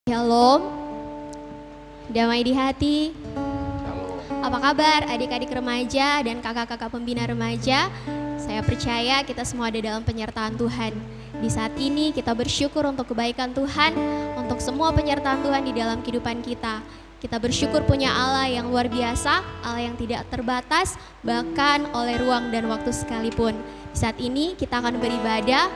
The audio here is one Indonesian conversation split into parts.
Shalom, damai di hati. Halo. Apa kabar adik-adik remaja dan kakak-kakak pembina remaja? Saya percaya kita semua ada dalam penyertaan Tuhan. Di saat ini kita bersyukur untuk kebaikan Tuhan, untuk semua penyertaan Tuhan di dalam kehidupan kita. Kita bersyukur punya Allah yang luar biasa, Allah yang tidak terbatas, bahkan oleh ruang dan waktu sekalipun. Saat ini kita akan beribadah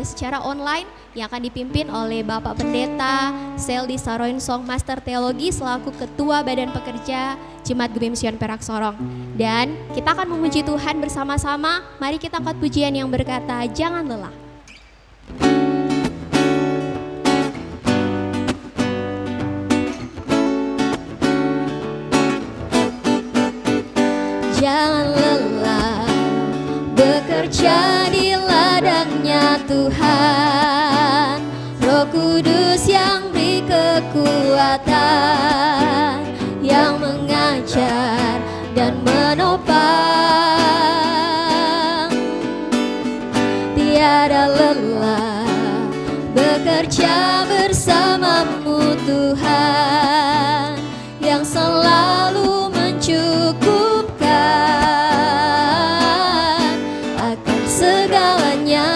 secara online yang akan dipimpin oleh Bapak Pendeta Seldi Saroin Song Master Teologi selaku Ketua Badan Pekerja Jemaat Gubim Sion Perak Sorong. Dan kita akan memuji Tuhan bersama-sama. Mari kita angkat pujian yang berkata, jangan lelah. Jangan lelah bekerja di ladangnya Tuhan, Roh Kudus yang beri kekuatan, yang mengajar dan menopang. Tiada lelah bekerja bersamamu Tuhan, yang selalu mencukupkan akan segalanya.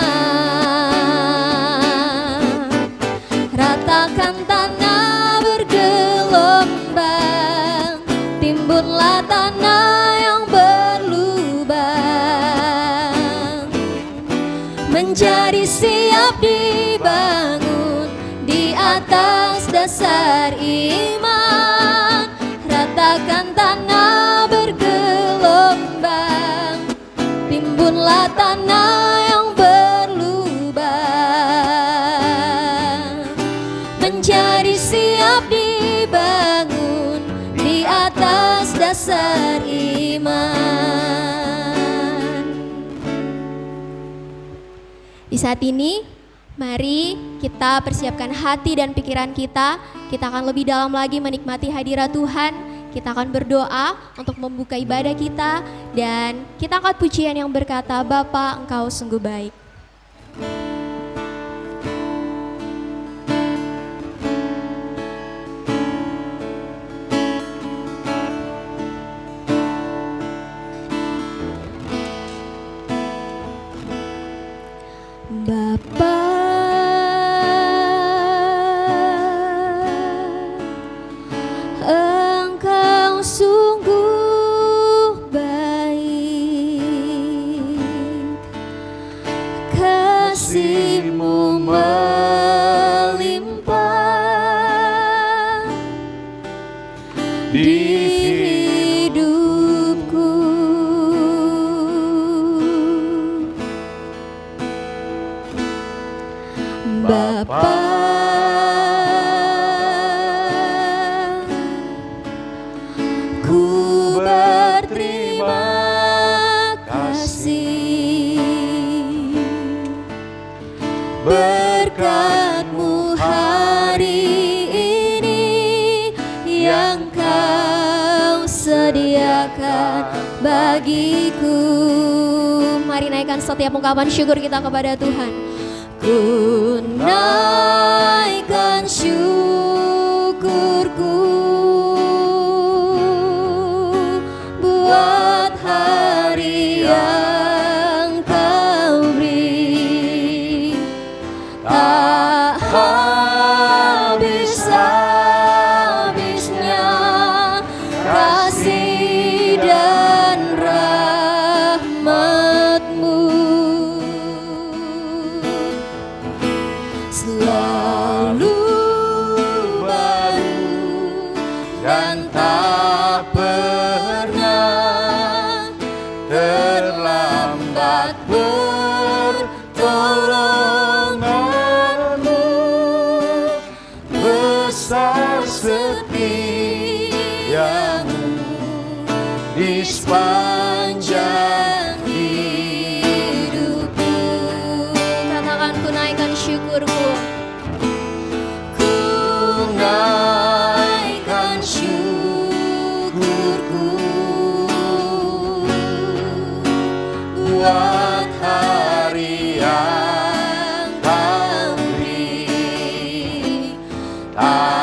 Ratakan tanah bergelombang, timbunlah tanah yang berlubang, menjadi siap dibangun di atas dasar iman. Ratakan tanah bergelombang, timbunlah tanah yang berlubang, menjadi siap dibangun di atas dasar iman. Di saat ini, mari kita persiapkan hati dan pikiran kita. Kita akan lebih dalam lagi menikmati hadirat Tuhan. Kita akan berdoa untuk membuka ibadah kita. Dan kita angkat pujian yang berkata, Bapa, Engkau sungguh baik. Bapa, Engkau sungguh baik, kasih-Mu melimpah di hidupku. Bapa, ku berterima kasih, berkat-Mu hari ini yang Kau sediakan bagiku. Mari naikkan setiap ungkapan syukur kita kepada Tuhan. Ku naikkan syukurku buat hari yang Kau beri, tak habis-habisnya kasih dan rahmat-Mu. Selalu baru dan tak pernah terlambat pertolongan-Mu, besar setiamu di sepanjang hidupku. Katakan, ku naikkan syukurku. Ku naikkan syukurku buat hari yang Kau beri, tak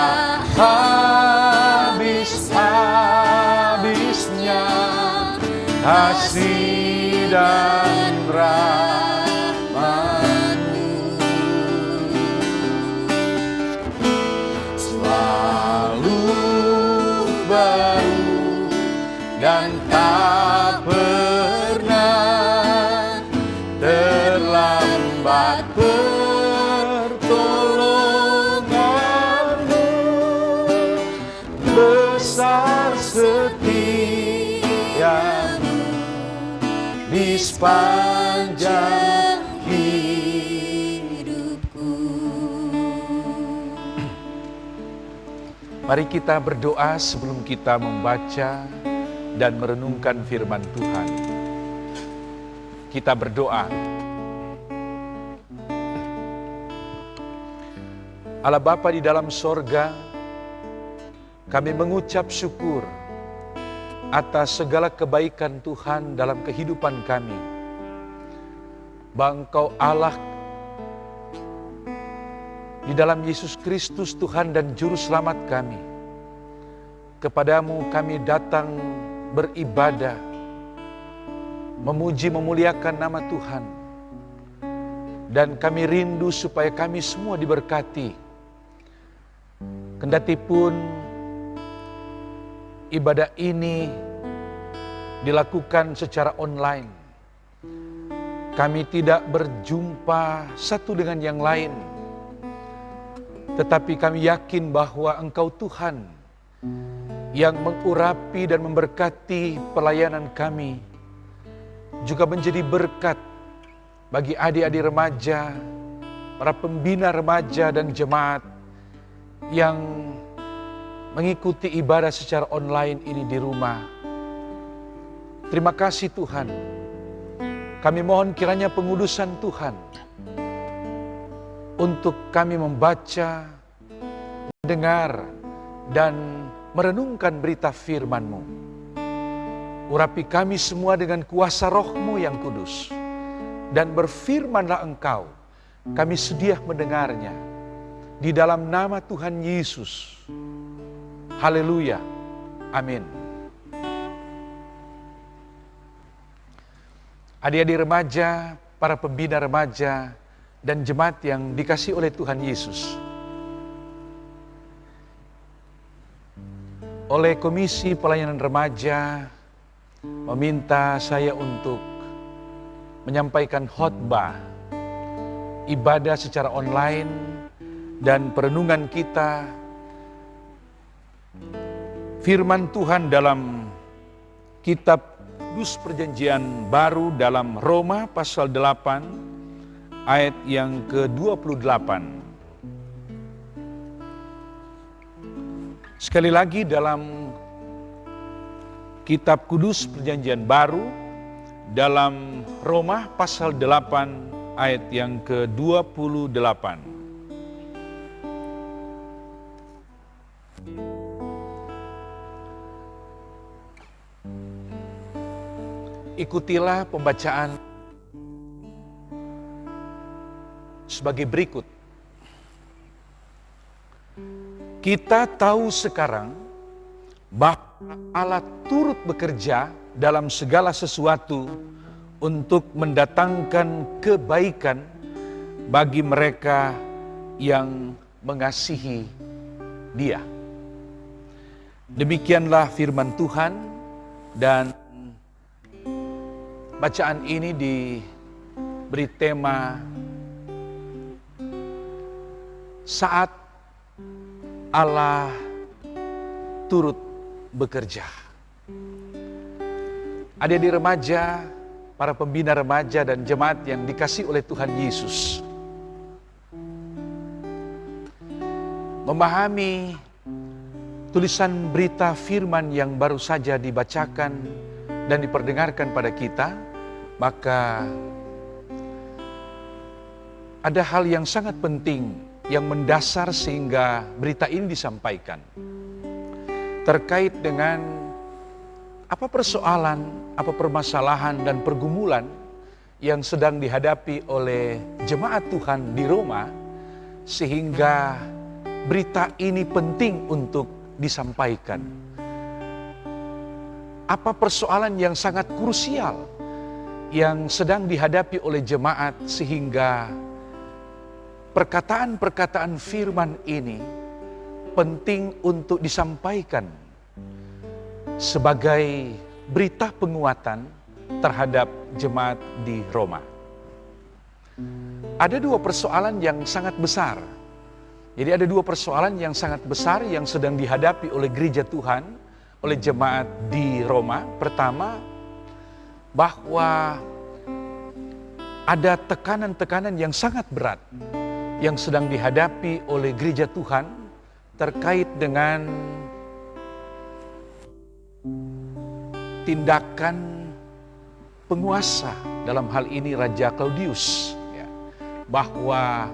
pertolonganmu, besar setiamu di sepanjang hidupku. Mari kita berdoa sebelum kita membaca dan merenungkan firman Tuhan. Kita berdoa. Allah Bapa di dalam sorga, kami mengucap syukur atas segala kebaikan Tuhan dalam kehidupan kami. Bahwa Engkau Allah di dalam Yesus Kristus Tuhan dan Juru Selamat kami. Kepadamu kami datang beribadah, memuji memuliakan nama Tuhan. Dan kami rindu supaya kami semua diberkati. Kendati pun ibadah ini dilakukan secara online, kami tidak berjumpa satu dengan yang lain, tetapi kami yakin bahwa Engkau Tuhan yang mengurapi dan memberkati pelayanan kami, juga menjadi berkat bagi adik-adik remaja, para pembina remaja dan jemaat yang mengikuti ibadah secara online ini di rumah. Terima kasih Tuhan. Kami mohon kiranya pengudusan Tuhan untuk kami membaca, mendengar, dan merenungkan berita firman-Mu. Urapi kami semua dengan kuasa Roh-Mu yang kudus. Dan berfirmanlah Engkau, kami sedia mendengarnya. Di dalam nama Tuhan Yesus. Haleluya. Amin. Adik-adik remaja, para pembina remaja, dan jemaat yang dikasihi oleh Tuhan Yesus. Oleh Komisi Pelayanan Remaja meminta saya untuk menyampaikan khotbah, ibadah secara online, dan perenungan kita firman Tuhan dalam kitab Kudus Perjanjian Baru dalam Roma pasal 8 ayat yang ke-28. Sekali lagi dalam kitab Kudus Perjanjian Baru dalam Roma pasal 8 ayat yang ke-28. Ikutilah pembacaan sebagai berikut. Kita tahu sekarang bahwa Allah turut bekerja dalam segala sesuatu untuk mendatangkan kebaikan bagi mereka yang mengasihi Dia. Demikianlah firman Tuhan, dan bacaan ini diberi tema saat Allah turut bekerja. Adik-adik remaja, para pembina remaja dan jemaat yang dikasihi oleh Tuhan Yesus, memahami tulisan berita firman yang baru saja dibacakan dan diperdengarkan pada kita, maka ada hal yang sangat penting yang mendasar sehingga berita ini disampaikan. Terkait dengan apa persoalan, apa permasalahan dan pergumulan yang sedang dihadapi oleh jemaat Tuhan di Roma, sehingga berita ini penting untuk disampaikan. Apa persoalan yang sangat krusial yang sedang dihadapi oleh jemaat sehingga perkataan-perkataan firman ini penting untuk disampaikan sebagai berita penguatan terhadap jemaat di Roma. ada dua persoalan yang sangat besar. Jadi ada dua persoalan yang sangat besar yang sedang dihadapi oleh gereja Tuhan, oleh jemaat di Roma. Pertama, bahwa ada tekanan-tekanan yang sangat berat yang sedang dihadapi oleh gereja Tuhan terkait dengan tindakan penguasa, dalam hal ini Raja Claudius, ya, bahwa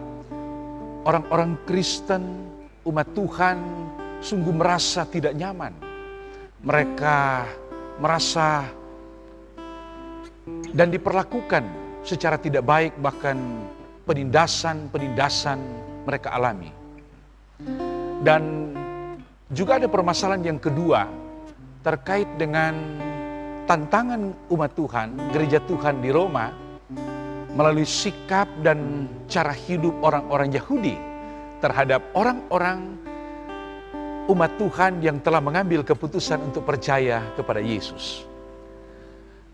orang-orang Kristen, umat Tuhan sungguh merasa tidak nyaman. Mereka merasa dan diperlakukan secara tidak baik, bahkan penindasan mereka alami. Dan juga ada permasalahan yang kedua terkait dengan tantangan umat Tuhan, gereja Tuhan di Roma, melalui sikap dan cara hidup orang-orang Yahudi terhadap orang-orang umat Tuhan yang telah mengambil keputusan untuk percaya kepada Yesus.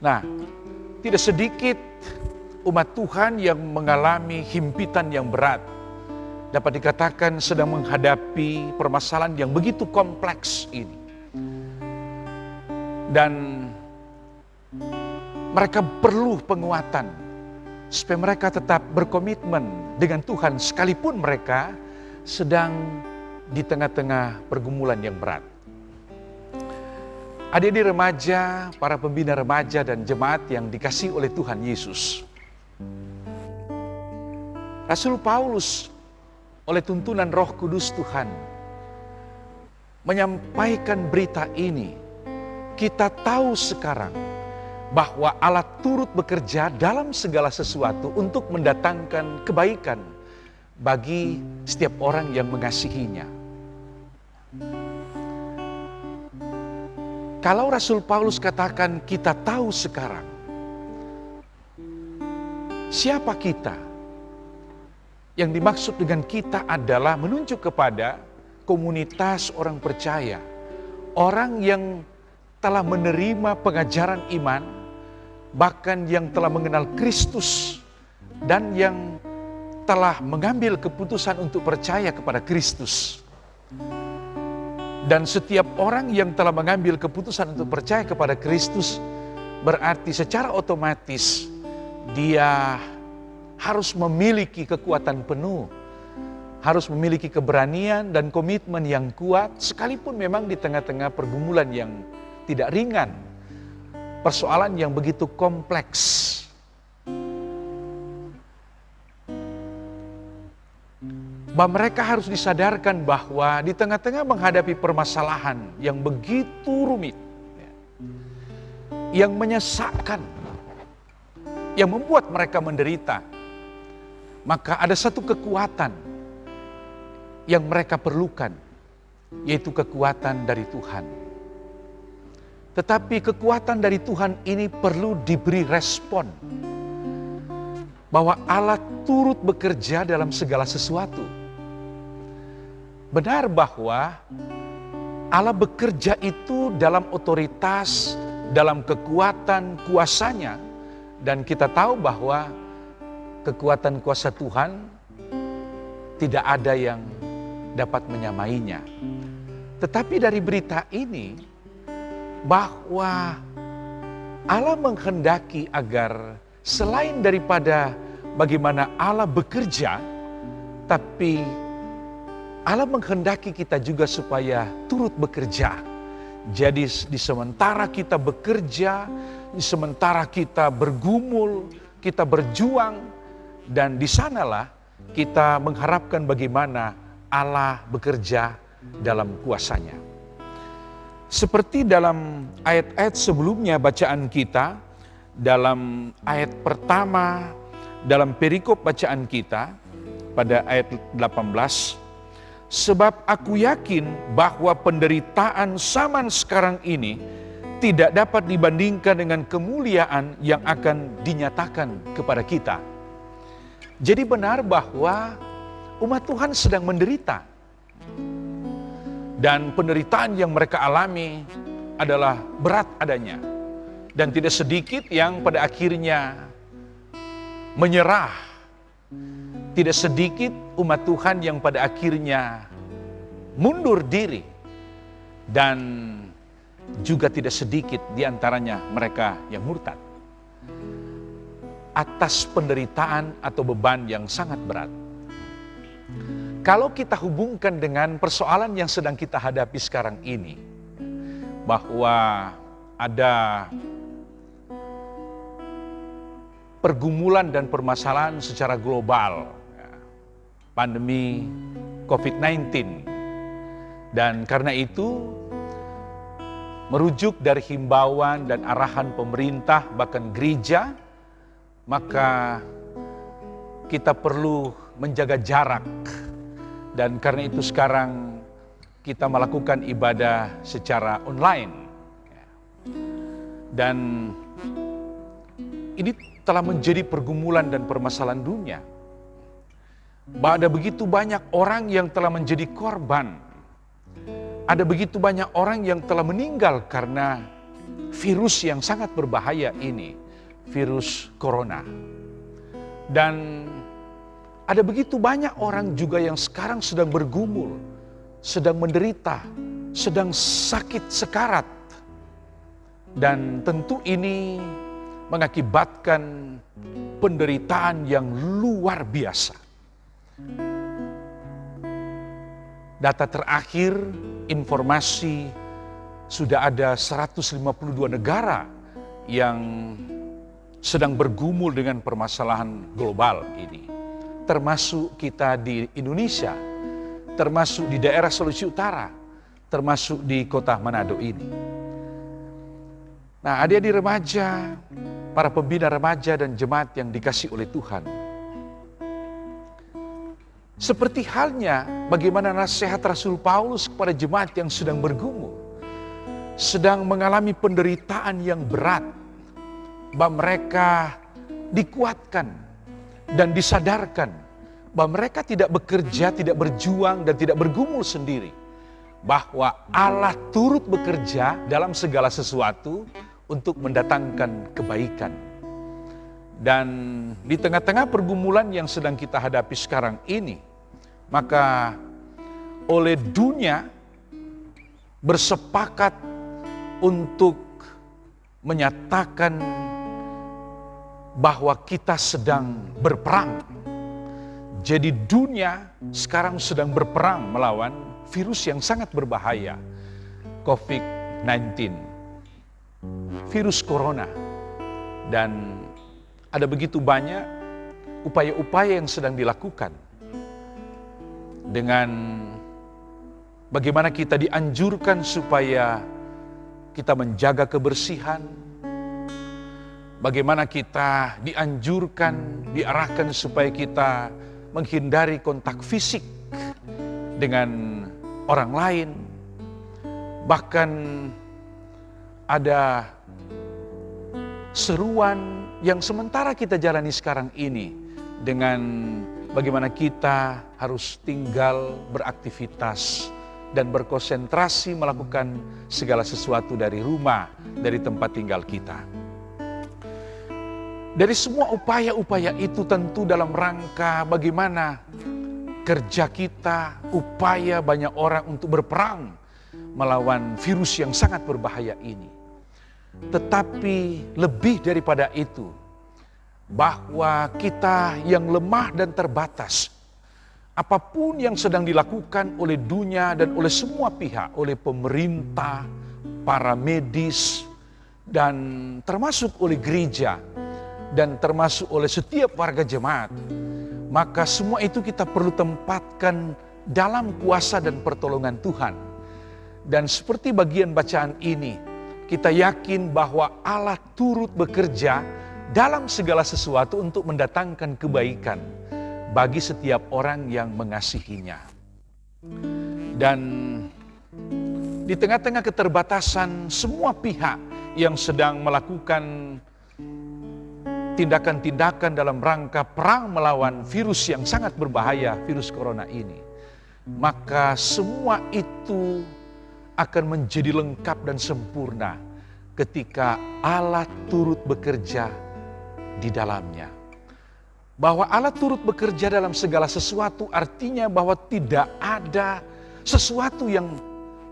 Nah, tidak sedikit umat Tuhan yang mengalami himpitan yang berat. Dapat dikatakan sedang menghadapi permasalahan yang begitu kompleks ini. Dan mereka perlu penguatan supaya mereka tetap berkomitmen dengan Tuhan sekalipun mereka sedang di tengah-tengah pergumulan yang berat. Adik-adik remaja, para pembina remaja dan jemaat yang dikasihi oleh Tuhan Yesus. Rasul Paulus oleh tuntunan Roh Kudus Tuhan menyampaikan berita ini. Kita tahu sekarang bahwa Allah turut bekerja dalam segala sesuatu untuk mendatangkan kebaikan bagi setiap orang yang mengasihinya. Kalau Rasul Paulus katakan kita tahu sekarang, siapa kita? Yang dimaksud dengan kita adalah menunjuk kepada komunitas orang percaya, orang yang telah menerima pengajaran iman, bahkan yang telah mengenal Kristus dan yang telah mengambil keputusan untuk percaya kepada Kristus. Dan setiap orang yang telah mengambil keputusan untuk percaya kepada Kristus berarti secara otomatis dia harus memiliki kekuatan penuh, harus memiliki keberanian dan komitmen yang kuat, sekalipun memang di tengah-tengah pergumulan yang tidak ringan, persoalan yang begitu kompleks. Bahwa mereka harus disadarkan bahwa di tengah-tengah menghadapi permasalahan yang begitu rumit, yang menyesakkan, yang membuat mereka menderita, maka ada satu kekuatan yang mereka perlukan, yaitu kekuatan dari Tuhan. Tetapi kekuatan dari Tuhan ini perlu diberi respon, bahwa Allah turut bekerja dalam segala sesuatu. Benar bahwa Allah bekerja itu dalam otoritas, dalam kekuatan kuasanya, dan kita tahu bahwa kekuatan kuasa Tuhan tidak ada yang dapat menyamainya. Tetapi dari berita ini, bahwa Allah menghendaki agar selain daripada bagaimana Allah bekerja, tapi Allah menghendaki kita juga supaya turut bekerja. Jadi di sementara kita bekerja, di sementara kita bergumul, kita berjuang, dan di sanalah kita mengharapkan bagaimana Allah bekerja dalam kuasanya. Seperti dalam ayat-ayat sebelumnya bacaan kita, dalam ayat pertama, dalam perikop bacaan kita, pada ayat 18, sebab aku yakin bahwa penderitaan zaman sekarang ini tidak dapat dibandingkan dengan kemuliaan yang akan dinyatakan kepada kita. Jadi benar bahwa umat Tuhan sedang menderita. Dan penderitaan yang mereka alami adalah berat adanya. Dan tidak sedikit yang pada akhirnya menyerah Tidak sedikit umat Tuhan yang pada akhirnya mundur diri, dan juga tidak sedikit di antaranya mereka yang murtad atas penderitaan atau beban yang sangat berat. Kalau kita hubungkan dengan persoalan yang sedang kita hadapi sekarang ini, bahwa ada pergumulan dan permasalahan secara global, pandemi COVID-19, dan karena itu merujuk dari himbauan dan arahan pemerintah bahkan gereja, maka kita perlu menjaga jarak. Dan karena itu sekarang kita melakukan ibadah secara online. Dan ini telah menjadi pergumulan dan permasalahan dunia. Ada begitu banyak orang yang telah menjadi korban. Ada begitu banyak orang yang telah meninggal karena virus yang sangat berbahaya ini, virus corona. Dan ada begitu banyak orang juga yang sekarang sedang bergumul, sedang menderita, sedang sakit sekarat. Dan tentu ini mengakibatkan penderitaan yang luar biasa. Data terakhir, informasi, sudah ada 152 negara yang sedang bergumul dengan permasalahan global ini. Termasuk kita di Indonesia, termasuk di daerah Sulawesi Utara, termasuk di kota Manado ini. Nah, adik-adik remaja, para pembina remaja dan jemaat yang dikasihi oleh Tuhan, seperti halnya bagaimana nasihat Rasul Paulus kepada jemaat yang sedang bergumul, sedang mengalami penderitaan yang berat, bahwa mereka dikuatkan dan disadarkan bahwa mereka tidak bekerja, tidak berjuang, dan tidak bergumul sendiri. Bahwa Allah turut bekerja dalam segala sesuatu untuk mendatangkan kebaikan. Dan di tengah-tengah pergumulan yang sedang kita hadapi sekarang ini, maka oleh dunia bersepakat untuk menyatakan bahwa kita sedang berperang. Jadi dunia sekarang sedang berperang melawan virus yang sangat berbahaya, COVID-19, virus corona. Dan ada begitu banyak upaya-upaya yang sedang dilakukan dengan bagaimana kita dianjurkan supaya kita menjaga kebersihan, bagaimana kita dianjurkan, diarahkan supaya kita menghindari kontak fisik dengan orang lain. Bahkan ada seruan yang sementara kita jalani sekarang ini dengan bagaimana kita harus tinggal beraktivitas dan berkonsentrasi melakukan segala sesuatu dari rumah, dari tempat tinggal kita. Dari semua upaya-upaya itu tentu dalam rangka bagaimana kerja kita, upaya banyak orang untuk berperang melawan virus yang sangat berbahaya ini. Tetapi lebih daripada itu, bahwa kita yang lemah dan terbatas, apapun yang sedang dilakukan oleh dunia dan oleh semua pihak, oleh pemerintah, para medis, dan termasuk oleh gereja, dan termasuk oleh setiap warga jemaat, maka semua itu kita perlu tempatkan dalam kuasa dan pertolongan Tuhan. Dan seperti bagian bacaan ini, kita yakin bahwa Allah turut bekerja dalam segala sesuatu untuk mendatangkan kebaikan bagi setiap orang yang mengasihinya. Dan di tengah-tengah keterbatasan semua pihak yang sedang melakukan tindakan-tindakan dalam rangka perang melawan virus yang sangat berbahaya, virus corona ini, maka semua itu akan menjadi lengkap dan sempurna ketika Allah turut bekerja di dalamnya. Bahwa Allah turut bekerja dalam segala sesuatu artinya bahwa tidak ada sesuatu yang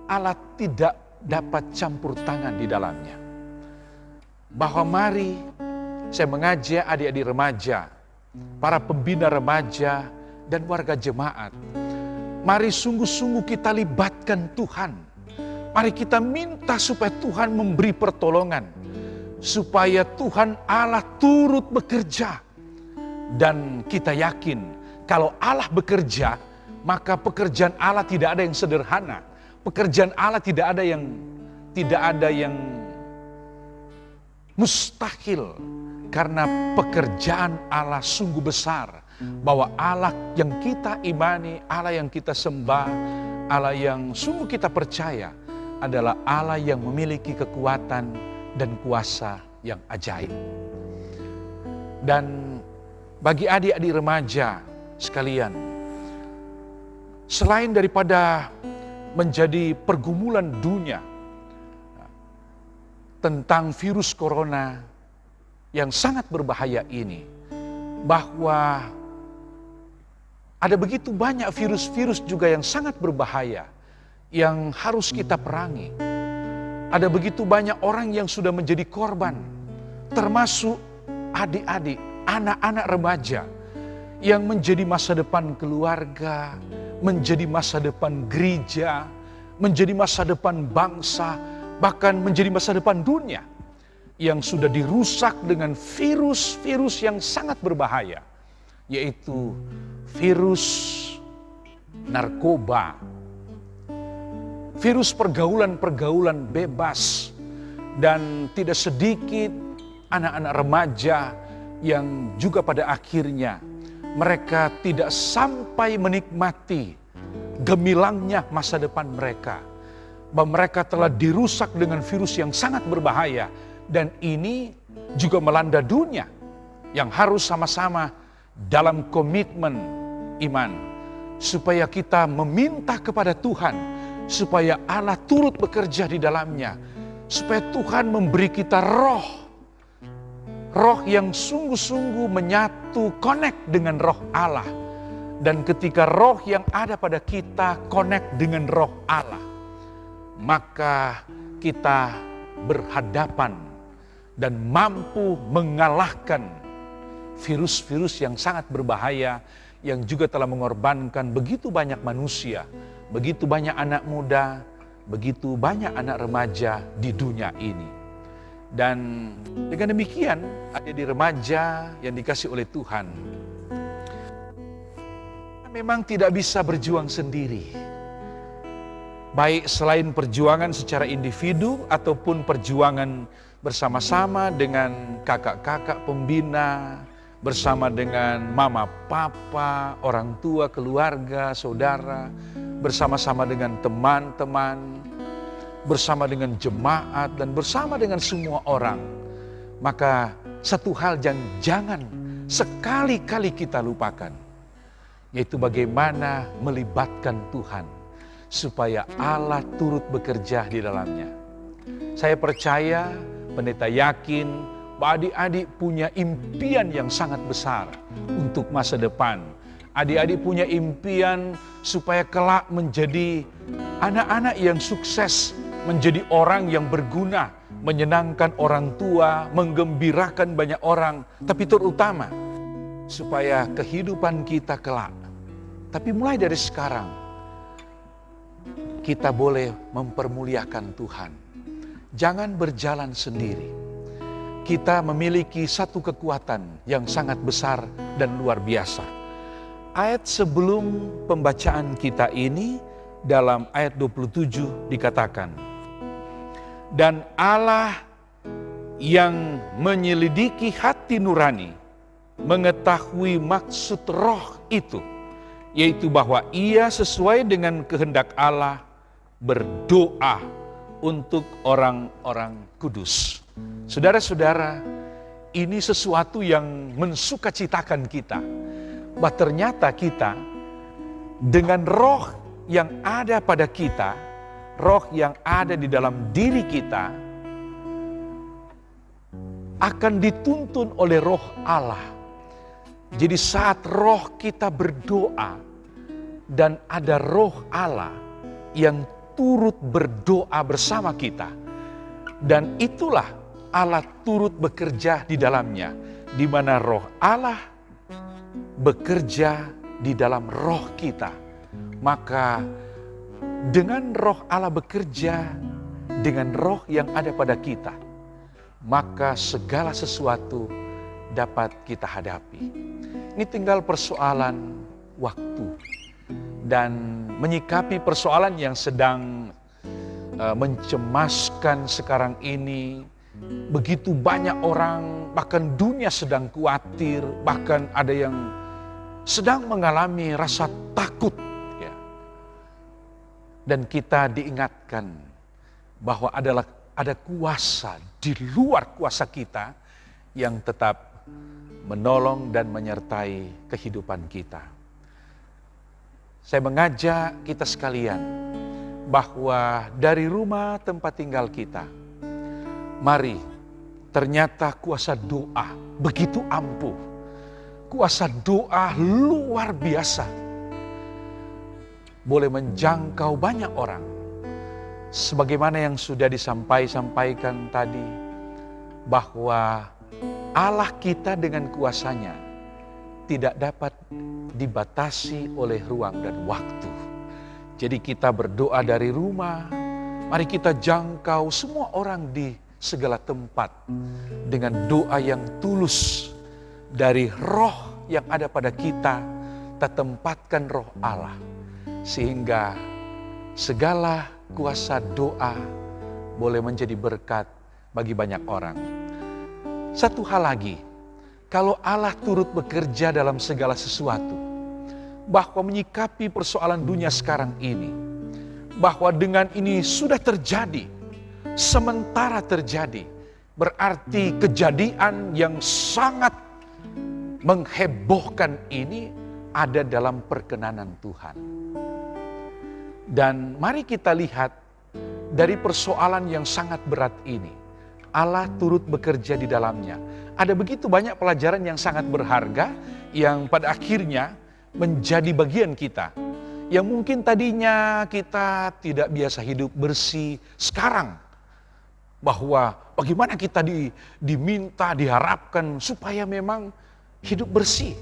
Allah tidak dapat campur tangan di dalamnya. Bahwa mari saya mengajak adik-adik remaja, para pembina remaja dan warga jemaat. Mari sungguh-sungguh kita libatkan Tuhan. Mari kita minta supaya Tuhan memberi pertolongan. Supaya Tuhan Allah turut bekerja. Dan kita yakin kalau Allah bekerja, maka pekerjaan Allah tidak ada yang sederhana. Pekerjaan Allah tidak ada yang mustahil. Karena pekerjaan Allah sungguh besar. Bahwa Allah yang kita imani, Allah yang kita sembah, Allah yang sungguh kita percaya adalah Allah yang memiliki kekuatan dan kuasa yang ajaib. Dan bagi adik-adik remaja sekalian, selain daripada menjadi pergumulan dunia tentang virus corona yang sangat berbahaya ini, bahwa ada begitu banyak virus-virus juga yang sangat berbahaya yang harus kita perangi. Ada begitu banyak orang yang sudah menjadi korban, termasuk adik-adik, anak-anak remaja yang menjadi masa depan keluarga, menjadi masa depan gereja, menjadi masa depan bangsa, bahkan menjadi masa depan dunia yang sudah dirusak dengan virus-virus yang sangat berbahaya, yaitu virus narkoba, virus pergaulan-pergaulan bebas, dan tidak sedikit anak-anak remaja yang juga pada akhirnya mereka tidak sampai menikmati gemilangnya masa depan mereka. Bahwa mereka telah dirusak dengan virus yang sangat berbahaya. Dan ini juga melanda dunia yang harus sama-sama dalam komitmen iman. Supaya kita meminta kepada Tuhan, supaya Allah turut bekerja di dalamnya. Supaya Tuhan memberi kita roh yang sungguh-sungguh menyatu, connect dengan roh Allah. Dan ketika roh yang ada pada kita connect dengan roh Allah, maka kita berhadapan dan mampu mengalahkan virus-virus yang sangat berbahaya yang juga telah mengorbankan begitu banyak manusia, begitu banyak anak muda, begitu banyak anak remaja di dunia ini. Dan dengan demikian, adik-adik remaja yang dikasih oleh Tuhan, memang tidak bisa berjuang sendiri. Baik selain perjuangan secara individu ataupun perjuangan bersama-sama dengan kakak-kakak pembina, bersama dengan mama, papa, orang tua, keluarga, saudara, bersama-sama dengan teman-teman, bersama dengan jemaat, dan bersama dengan semua orang. Maka satu hal yang jangan sekali-kali kita lupakan, yaitu bagaimana melibatkan Tuhan, supaya Allah turut bekerja di dalamnya. Saya percaya, pendeta yakin, bahwa adik-adik punya impian yang sangat besar untuk masa depan. Adik-adik punya impian supaya kelak menjadi anak-anak yang sukses, menjadi orang yang berguna, menyenangkan orang tua, menggembirakan banyak orang, tapi terutama supaya kehidupan kita kelak. Tapi mulai dari sekarang, kita boleh mempermuliakan Tuhan. Jangan berjalan sendiri. Kita memiliki satu kekuatan yang sangat besar dan luar biasa. Ayat sebelum pembacaan kita ini, dalam ayat 27 dikatakan, dan Allah yang menyelidiki hati nurani mengetahui maksud roh itu, yaitu bahwa ia sesuai dengan kehendak Allah berdoa untuk orang-orang kudus. Saudara-saudara, ini sesuatu yang mensukacitakan kita, bahwa ternyata kita dengan roh yang ada pada kita, roh yang ada di dalam diri kita, akan dituntun oleh roh Allah. Jadi saat roh kita berdoa dan ada roh Allah yang turut berdoa bersama kita, dan itulah Allah turut bekerja di dalamnya, di mana roh Allah bekerja di dalam roh kita. Maka dengan roh Allah bekerja dengan roh yang ada pada kita, maka segala sesuatu dapat kita hadapi. Ini tinggal persoalan waktu. Dan menyikapi persoalan yang sedang mencemaskan sekarang ini, begitu banyak orang, bahkan dunia sedang khawatir, bahkan ada yang sedang mengalami rasa takut. Ya. Dan kita diingatkan bahwa ada kuasa di luar kuasa kita yang tetap menolong dan menyertai kehidupan kita. Saya mengajak kita sekalian bahwa dari rumah tempat tinggal kita, mari, ternyata kuasa doa begitu ampuh. Kuasa doa luar biasa. Boleh menjangkau banyak orang. Sebagaimana yang sudah disampaikan tadi, bahwa Allah kita dengan kuasanya tidak dapat dibatasi oleh ruang dan waktu. Jadi kita berdoa dari rumah, mari kita jangkau semua orang di segala tempat dengan doa yang tulus dari roh yang ada pada kita. Kita tempatkan roh Allah sehingga segala kuasa doa boleh menjadi berkat bagi banyak orang. Satu hal lagi, kalau Allah turut bekerja dalam segala sesuatu, bahwa menyikapi persoalan dunia sekarang ini, bahwa dengan ini sudah terjadi, sementara terjadi, berarti kejadian yang sangat menghebohkan ini ada dalam perkenanan Tuhan. Dan mari kita lihat dari persoalan yang sangat berat ini, Allah turut bekerja di dalamnya. Ada begitu banyak pelajaran yang sangat berharga yang pada akhirnya menjadi bagian kita. Yang mungkin tadinya kita tidak biasa hidup bersih, sekarang bahwa bagaimana kita diminta, diharapkan supaya memang hidup bersih.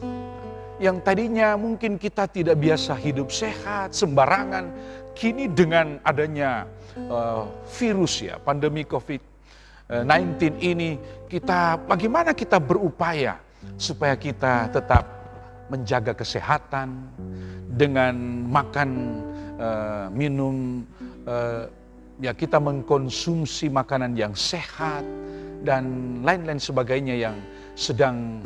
Yang tadinya mungkin kita tidak biasa hidup sehat, sembarangan, kini dengan adanya virus ya, pandemi COVID-19 ini, bagaimana kita berupaya supaya kita tetap menjaga kesehatan dengan makan, minum, ya kita mengkonsumsi makanan yang sehat dan lain-lain sebagainya yang sedang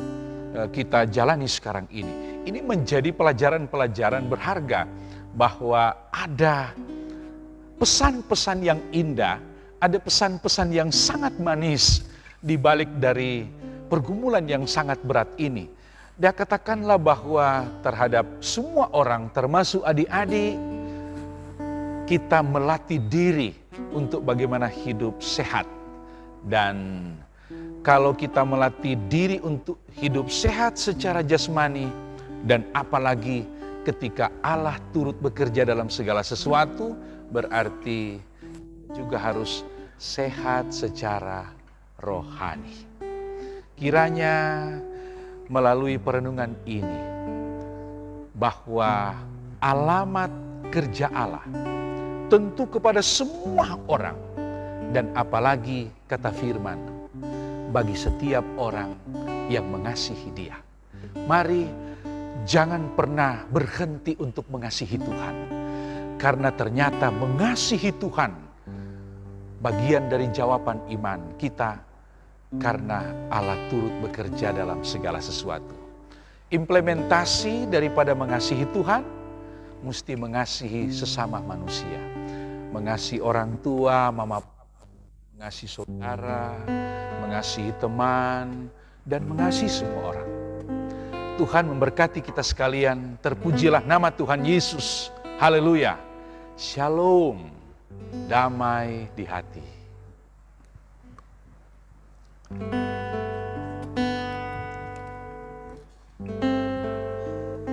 kita jalani sekarang ini. Ini menjadi pelajaran-pelajaran berharga bahwa ada pesan-pesan yang indah, ada pesan-pesan yang sangat manis di balik dari pergumulan yang sangat berat ini. Dia katakanlah bahwa terhadap semua orang, termasuk adik-adik, kita melatih diri untuk bagaimana hidup sehat. Dan kalau kita melatih diri untuk hidup sehat secara jasmani, dan apalagi ketika Allah turut bekerja dalam segala sesuatu, berarti juga harus sehat secara rohani. Kiranya melalui perenungan ini, bahwa alamat kerja Allah tentu kepada semua orang, dan apalagi kata firman, bagi setiap orang yang mengasihi Dia. Mari jangan pernah berhenti untuk mengasihi Tuhan, karena ternyata mengasihi Tuhan bagian dari jawaban iman kita, karena Allah turut bekerja dalam segala sesuatu. Implementasi daripada mengasihi Tuhan, mesti mengasihi sesama manusia. Mengasihi orang tua, mama, mengasihi saudara, mengasihi teman, dan mengasihi semua orang. Tuhan memberkati kita sekalian. Terpujilah nama Tuhan Yesus. Haleluya. Shalom. Damai di hati.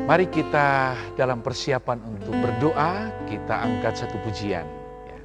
Mari kita dalam persiapan untuk berdoa, kita angkat satu pujian. Ya.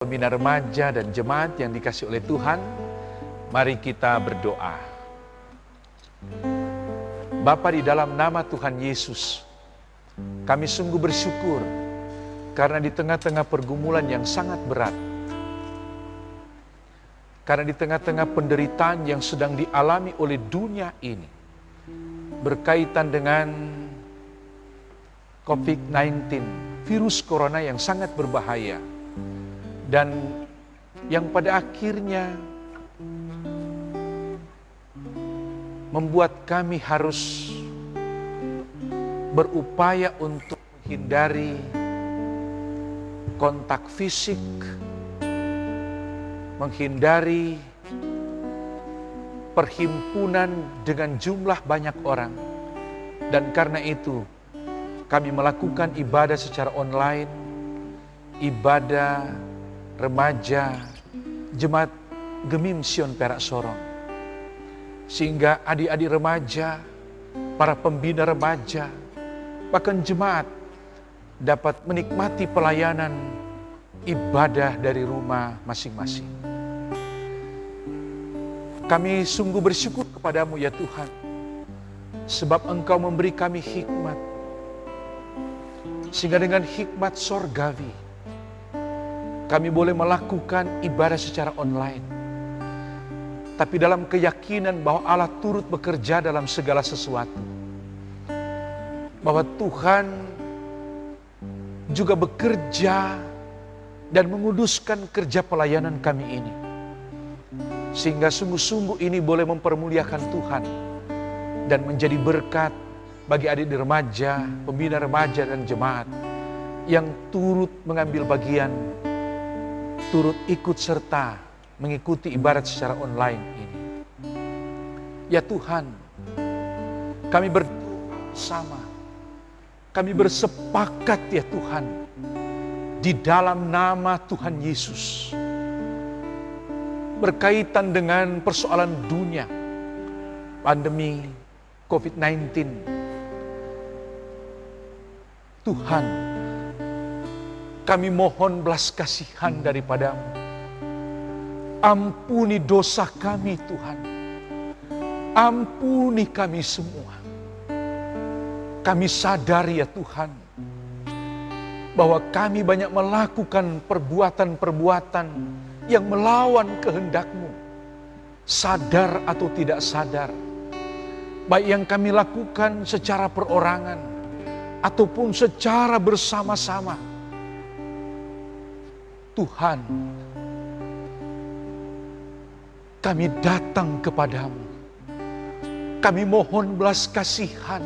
Pembina remaja dan jemaat yang dikasihi oleh Tuhan, mari kita berdoa. Bapa, di dalam nama Tuhan Yesus, kami sungguh bersyukur karena di tengah-tengah pergumulan yang sangat berat, karena di tengah-tengah penderitaan yang sedang dialami oleh dunia ini, berkaitan dengan COVID-19, virus corona yang sangat berbahaya, dan yang pada akhirnya membuat kami harus berupaya untuk menghindari kontak fisik, menghindari perhimpunan dengan jumlah banyak orang. Dan karena itu kami melakukan ibadah secara online, ibadah remaja Jemaat Gemim Sion Perak Sorong, sehingga adik-adik remaja, para pembina remaja, bahkan jemaat dapat menikmati pelayanan ibadah dari rumah masing-masing. Kami sungguh bersyukur kepadamu ya Tuhan, sebab Engkau memberi kami hikmat, sehingga dengan hikmat sorgawi kami boleh melakukan ibadah secara online. Tapi dalam keyakinan bahwa Allah turut bekerja dalam segala sesuatu. Bahwa Tuhan juga bekerja dan menguduskan kerja pelayanan kami ini. Sehingga sungguh-sungguh ini boleh mempermuliakan Tuhan dan menjadi berkat bagi adik remaja, pembina remaja dan jemaat yang turut mengambil bagian, turut ikut serta mengikuti ibadat secara online ini. Ya Tuhan, kami berdoa bersama, kami bersepakat ya Tuhan, di dalam nama Tuhan Yesus, berkaitan dengan persoalan dunia, pandemi COVID-19. Tuhan, kami mohon belas kasihan daripadamu. Ampuni dosa kami Tuhan. Ampuni kami semua. Kami sadar ya Tuhan, bahwa kami banyak melakukan perbuatan-perbuatan yang melawan kehendak-Mu. Sadar atau tidak sadar. Baik yang kami lakukan secara perorangan, ataupun secara bersama-sama. Tuhan, kami datang kepadamu. Kami mohon belas kasihan.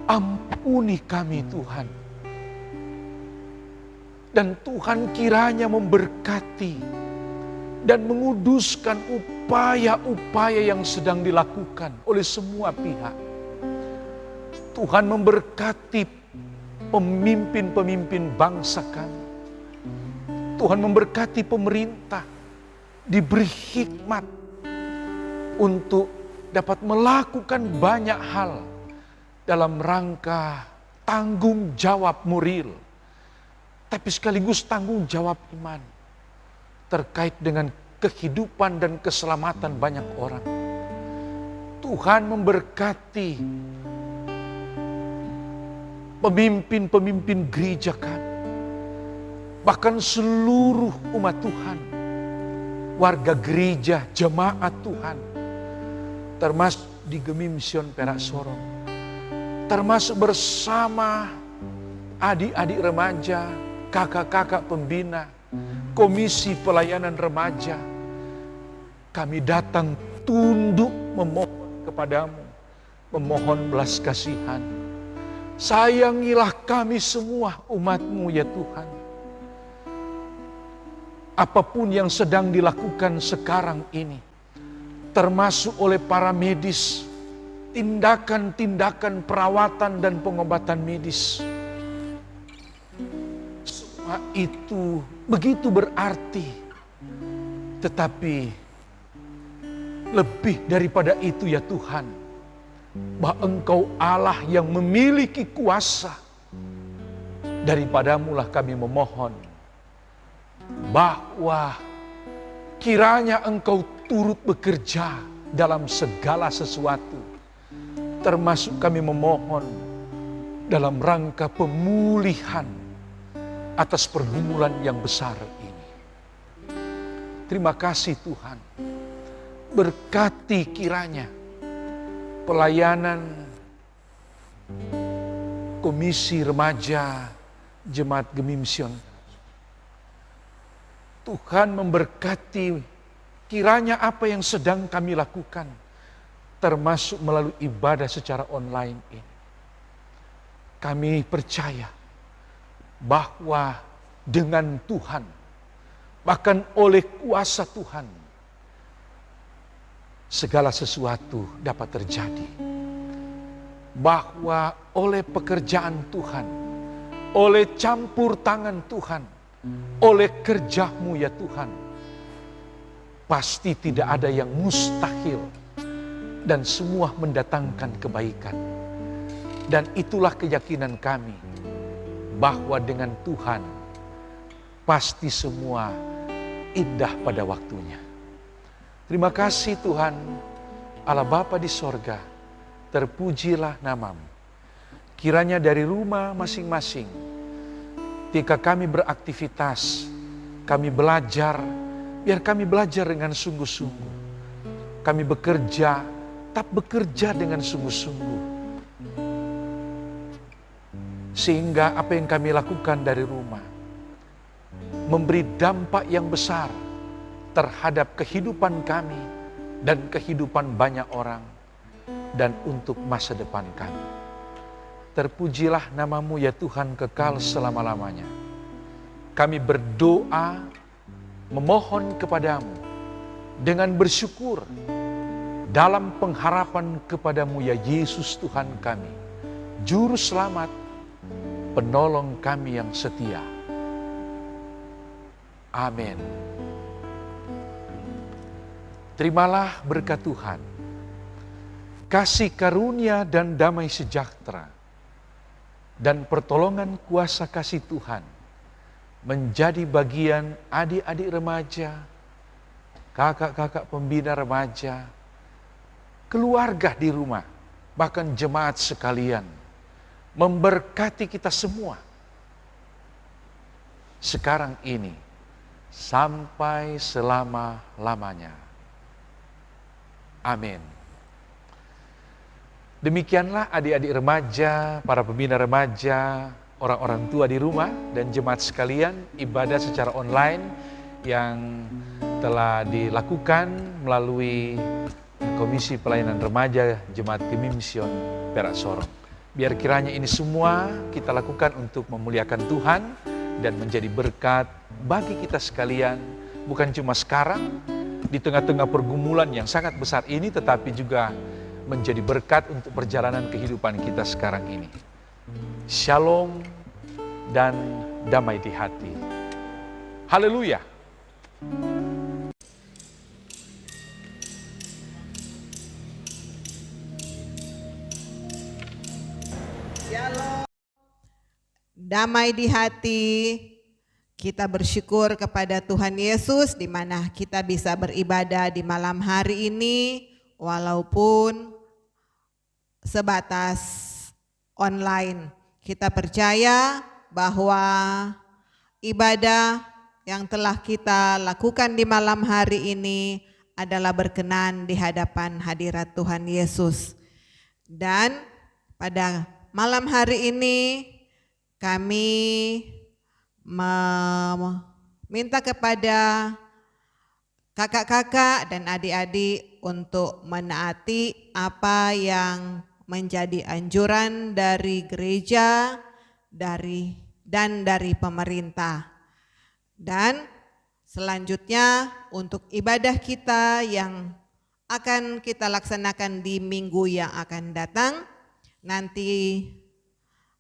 Ampuni kami Tuhan. Dan Tuhan kiranya memberkati dan menguduskan upaya-upaya yang sedang dilakukan oleh semua pihak. Tuhan memberkati pemimpin-pemimpin bangsa kami. Tuhan memberkati pemerintah, diberi hikmat untuk dapat melakukan banyak hal dalam rangka tanggung jawab moral, tapi sekaligus tanggung jawab iman terkait dengan kehidupan dan keselamatan banyak orang. Tuhan memberkati pemimpin-pemimpin gereja kami, bahkan seluruh umat Tuhan, warga gereja, jemaat Tuhan, termasuk di Gemision Perak Sorong, termasuk bersama adik-adik remaja, kakak-kakak pembina, komisi pelayanan remaja. Kami datang tunduk memohon kepadamu, memohon belas kasihan. Sayangilah kami semua umat-Mu ya Tuhan. Apapun yang sedang dilakukan sekarang ini, termasuk oleh para medis, tindakan-tindakan perawatan dan pengobatan medis, semua itu begitu berarti. Tetapi lebih daripada itu ya Tuhan, bahwa Engkau Allah yang memiliki kuasa. Daripadamu-lah kami memohon bahwa kiranya Engkau turut bekerja dalam segala sesuatu, termasuk kami memohon dalam rangka pemulihan atas pergumulan yang besar ini. Terima kasih Tuhan, berkati kiranya pelayanan komisi remaja Jemaat Gemision. Tuhan memberkati kiranya apa yang sedang kami lakukan, termasuk melalui ibadah secara online ini. Kami percaya bahwa dengan Tuhan, bahkan oleh kuasa Tuhan, segala sesuatu dapat terjadi. Bahwa oleh pekerjaan Tuhan, oleh campur tangan Tuhan, oleh kerja-Mu ya Tuhan, pasti tidak ada yang mustahil dan semua mendatangkan kebaikan. Dan itulah keyakinan kami, bahwa dengan Tuhan pasti semua indah pada waktunya. Terima kasih Tuhan, Allah Bapa di sorga, terpujilah nama-Mu. Kiranya dari rumah masing-masing, ketika kami beraktivitas, kami belajar, biar kami belajar dengan sungguh-sungguh. Kami bekerja, tetap bekerja dengan sungguh-sungguh. Sehingga apa yang kami lakukan dari rumah memberi dampak yang besar terhadap kehidupan kami dan kehidupan banyak orang dan untuk masa depan kami. Terpujilah nama-Mu ya Tuhan kekal selama-lamanya. Kami berdoa, memohon kepadamu dengan bersyukur dalam pengharapan kepadamu ya Yesus Tuhan kami, Juru Selamat, penolong kami yang setia. Amin. Terimalah berkat Tuhan, kasih karunia dan damai sejahtera, dan pertolongan kuasa kasih Tuhan menjadi bagian adik-adik remaja, kakak-kakak pembina remaja, keluarga di rumah, bahkan jemaat sekalian, memberkati kita semua sekarang ini sampai selama-lamanya. Amin. Demikianlah adik-adik remaja, para pembina remaja, orang-orang tua di rumah, dan jemaat sekalian, ibadah secara online yang telah dilakukan melalui Komisi Pelayanan Remaja Jemaat Gemision Perak Sorong. Biar kiranya ini semua kita lakukan untuk memuliakan Tuhan dan menjadi berkat bagi kita sekalian, bukan cuma sekarang di tengah-tengah pergumulan yang sangat besar ini, tetapi juga menjadi berkat untuk perjalanan kehidupan kita sekarang ini. Shalom dan damai di hati. Haleluya. Damai di hati, kita bersyukur kepada Tuhan Yesus di mana kita bisa beribadah di malam hari ini walaupun sebatas online. Kita percaya bahwa ibadah yang telah kita lakukan di malam hari ini adalah berkenan di hadapan hadirat Tuhan Yesus. Dan pada malam hari ini kami meminta kepada kakak-kakak dan adik-adik untuk menaati apa yang menjadi anjuran dari gereja dan dari pemerintah. Dan selanjutnya untuk ibadah kita yang akan kita laksanakan di minggu yang akan datang, nanti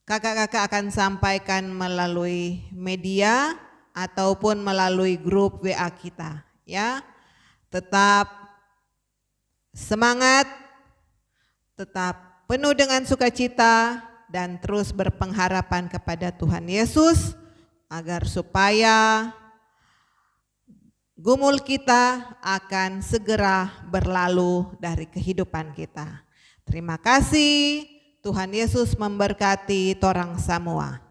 kakak-kakak akan sampaikan melalui media ataupun melalui grup WA kita, ya. Tetap semangat, tetap penuh dengan sukacita dan terus berpengharapan kepada Tuhan Yesus agar supaya gumul kita akan segera berlalu dari kehidupan kita. Terima kasih. Tuhan Yesus memberkati torang semua.